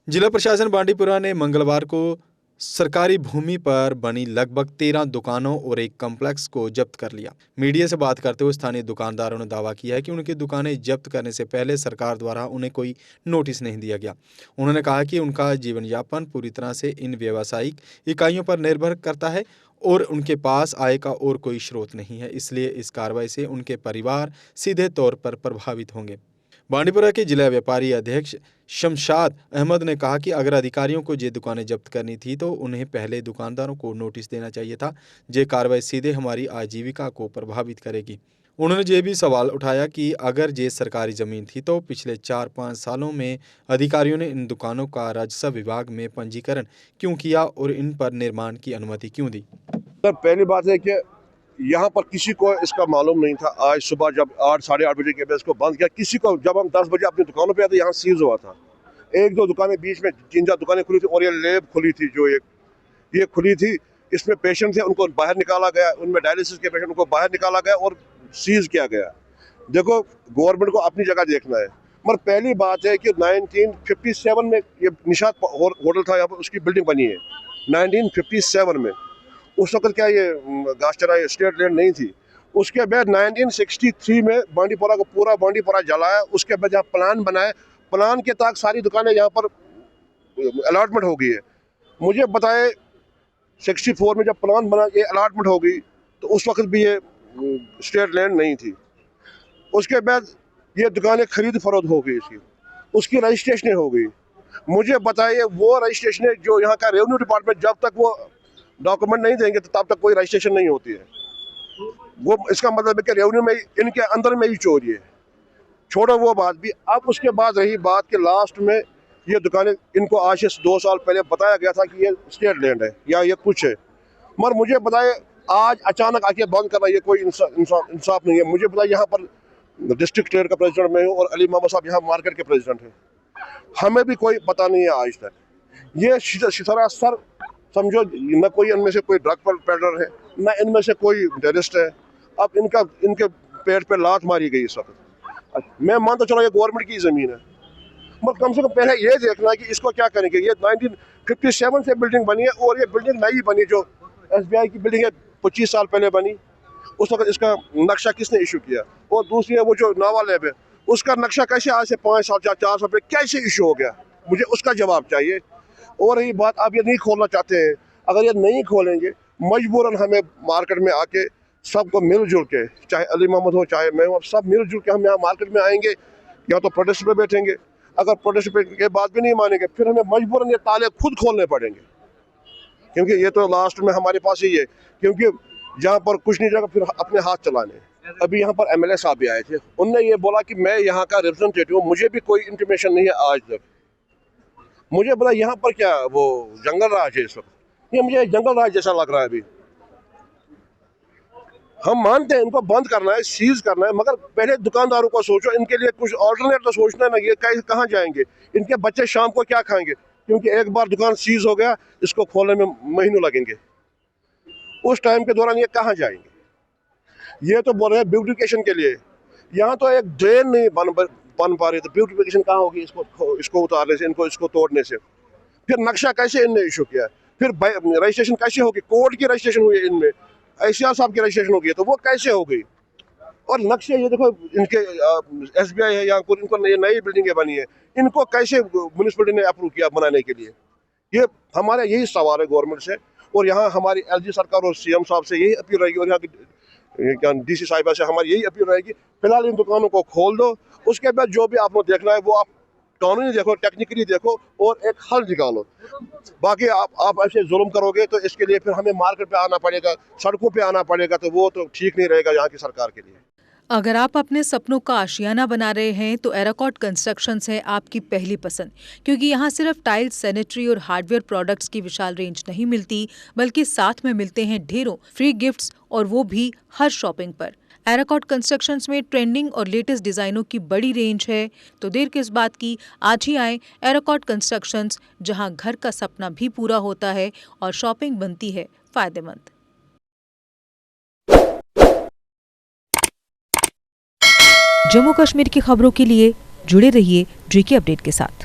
जिला प्रशासन बांडीपुरा ने मंगलवार को सरकारी भूमि पर बनी लगभग 13 दुकानों और एक कॉम्प्लेक्स को जब्त कर लिया। मीडिया से बात करते हुए स्थानीय दुकानदारों ने दावा किया है कि उनकी दुकानें जब्त करने से पहले सरकार द्वारा उन्हें कोई नोटिस नहीं दिया गया। उन्होंने कहा कि उनका जीवन यापन पूरी तरह से इन व्यावसायिक इकाइयों पर निर्भर करता है और उनके पास आय का और कोई स्रोत नहीं है, इसलिए इस कार्रवाई से उनके परिवार सीधे तौर पर प्रभावित होंगे। बांडीपुरा के जिला व्यापारी अध्यक्ष शमशाद अहमद ने कहा कि अगर अधिकारियों को ये दुकानें जब्त करनी थी तो उन्हें पहले दुकानदारों को नोटिस देना चाहिए था। ये कार्रवाई सीधे हमारी आजीविका को प्रभावित करेगी। उन्होंने ये भी सवाल उठाया कि अगर ये सरकारी जमीन थी तो पिछले 4-5 सालों में अधिकारियों ने इन दुकानों का राजस्व विभाग में पंजीकरण क्यों किया और इन पर निर्माण की अनुमति क्यों दी। सर, पहली बात है कि यहाँ पर किसी को इसका मालूम नहीं था। आज सुबह जब 8-8:30 बजे के बाद इसको बंद किया, किसी को जब हम 10 बजे अपनी दुकानों पे आए तो यहाँ सीज हुआ था। 1-2 दुकानें बीच में 3-4 दुकानें खुली थी और ये लैब खुली थी, जो ये खुली थी। इसमें पेशेंट थे, उनको बाहर निकाला गया, उनमें डायलिसिस के पेशेंट उनको बाहर निकाला गया और सीज किया गया। देखो, गवर्नमेंट को अपनी जगह देखना है। मगर पहली बात है कि 1957 में ये निशात होटल था, यहाँ पर उसकी बिल्डिंग बनी है 1957 में। उस वक्त क्या ये घासचरा स्टेट लैंड नहीं थी। उसके बाद 1963 में बांडीपुरा को पूरा बांडीपुरा जलाया। उसके बाद यहाँ प्लान बनाए, प्लान के तहत सारी दुकानें यहाँ पर अलॉटमेंट हो गई है। मुझे बताए 64 में जब प्लान बना, ये अलॉटमेंट हो गई, तो उस वक्त भी ये स्टेट लैंड नहीं थी। उसके बाद ये दुकानें खरीद फरोख्त हो गई, उसकी रजिस्ट्रेशन हो गई। मुझे बताइए, वो रजिस्ट्रेशन जो यहाँ का रेवेन्यू डिपार्टमेंट जब तक वो डॉक्यूमेंट नहीं देंगे तो तब तक कोई रजिस्ट्रेशन नहीं होती है। वो इसका मतलब है कि रेवेन्यू में इनके अंदर में ही चोरी है। छोड़ो वो बात भी। अब उसके बाद रही बात कि लास्ट में ये दुकानें इनको आज से 2 साल पहले बताया गया था कि ये स्टेट लैंड है या ये कुछ है, मगर मुझे बताए आज अचानक आके बंद करना, ये कोई इंसाफ नहीं है। मुझे बताया, यहाँ पर डिस्ट्रिक्ट ट्रेड का प्रेसिडेंट मैं हूँ और अली मोहम्मद साहब यहाँ मार्केट के प्रेसिडेंट हैं। हमें भी कोई पता नहीं है आज तक। ये सरासर समझो, न कोई इनमें से कोई ड्रग पेडलर है, न इनमें से कोई टेररिस्ट है। अब इनके पेट पे लात मारी गई इस वक्त। मैं मानता चलो ये गवर्नमेंट की ज़मीन है, मगर कम से कम पहले ये देखना है कि इसको क्या करेंगे। ये 1957 से बिल्डिंग बनी है और ये बिल्डिंग नई बनी, जो SBI की बिल्डिंग है 25 साल पहले बनी। उस वक्त इसका नक्शा किसने इशू किया? और दूसरी है वो जो नावा लैब है, उसका नक्शा कैसे आज से 5 साल 4 साल पहले कैसे इशू हो गया? मुझे उसका जवाब चाहिए। और यही बात, आप ये नहीं खोलना चाहते हैं, अगर ये नहीं खोलेंगे मजबूरन हमें मार्केट में आके सबको मिलजुल के, चाहे अली मोहम्मद हो चाहे मैं हूँ, सब मिलजुल के हम यहाँ मार्केट में आएंगे, या तो प्रोटेस्ट पे बैठेंगे। अगर प्रोटेस्ट पे के बाद भी नहीं मानेंगे, फिर हमें मजबूरन ये ताले खुद खोलने पड़ेंगे, क्योंकि ये तो लास्ट में हमारे पास ही है। क्योंकि जहाँ पर कुछ नहीं जाएगा फिर अपने हाथ चलाने। अभी यहाँ पर MLA साहब भी आए थे, उनने ये बोला कि मैं यहाँ का रिप्रेजेंटेटिव हूँ, मुझे भी कोई इंटीमेशन नहीं है आज तक। मुझे बोला यहाँ पर क्या वो जंगल राज है इस वक्त? ये मुझे जंगल राज जैसा लग रहा है। अभी हम मानते हैं इनको बंद करना है, सीज करना है, मगर पहले दुकानदारों को सोचो, इनके लिए कुछ ऑल्टरनेट तो सोचना है ना। ये कहाँ जाएंगे? इनके बच्चे शाम को क्या खाएंगे? क्योंकि एक बार दुकान सीज हो गया, इसको खोलने में महीनों लगेंगे। उस टाइम के दौरान ये कहाँ जाएंगे? ये तो बोल रहे हैं ब्यूटिफिकेशन के लिए। यहाँ तो एक ड्रेन नहीं बन पा रही, तो ब्यूटिफिकेशन कहाँ होगी? इसको उतारने से, इसको तोड़ने से। फिर नक्शा कैसे इनने इशू किया? फिर रजिस्ट्रेशन कैसे होगी? कोर्ट की रजिस्ट्रेशन हुई है, इनमें ICR साहब की रजिस्ट्रेशन होगी, तो वो कैसे हो गई? और नक्शे ये देखो, इनके SBI है या इनको नई बिल्डिंगें बनी है, इनको कैसे म्यूनिसिपैलिटी ने अप्रूव किया बनाने के लिए? ये हमारा यही सवाल है गवर्नमेंट से। और यहाँ हमारी LG सरकार और CM साहब से यही अपील रहेगी, और यहाँ की DC साहिबा से हमारी यही अपील रहेगी, फिलहाल इन दुकानों को खोल दो। उसके बाद जो भी आपको देखना है वो आप कानूनी देखो, टेक्निकली देखो और एक हल निकालो। बाकी आप ऐसे जुल्म करोगे तो इसके लिए फिर हमें मार्केट पे आना पड़ेगा, सड़कों पे आना पड़ेगा, तो वो तो ठीक नहीं रहेगा यहाँ की सरकार के लिए। अगर आप अपने सपनों का आशियाना बना रहे हैं तो एराकॉट कंस्ट्रक्शंस है आपकी पहली पसंद, क्योंकि यहाँ सिर्फ टाइल्स, सैनिटरी और हार्डवेयर प्रोडक्ट्स की विशाल रेंज नहीं मिलती, बल्कि साथ में मिलते हैं ढेरों फ्री गिफ्ट्स, और वो भी हर शॉपिंग पर। एराकॉट कंस्ट्रक्शंस में ट्रेंडिंग और लेटेस्ट डिजाइनों की बड़ी रेंज है, तो देर किस बात की, आज ही आए एराकॉट कंस्ट्रक्शंस, जहां घर का सपना भी पूरा होता है और शॉपिंग बनती है फायदेमंद। जम्मू कश्मीर की खबरों के लिए जुड़े रहिए JK अपडेट के साथ।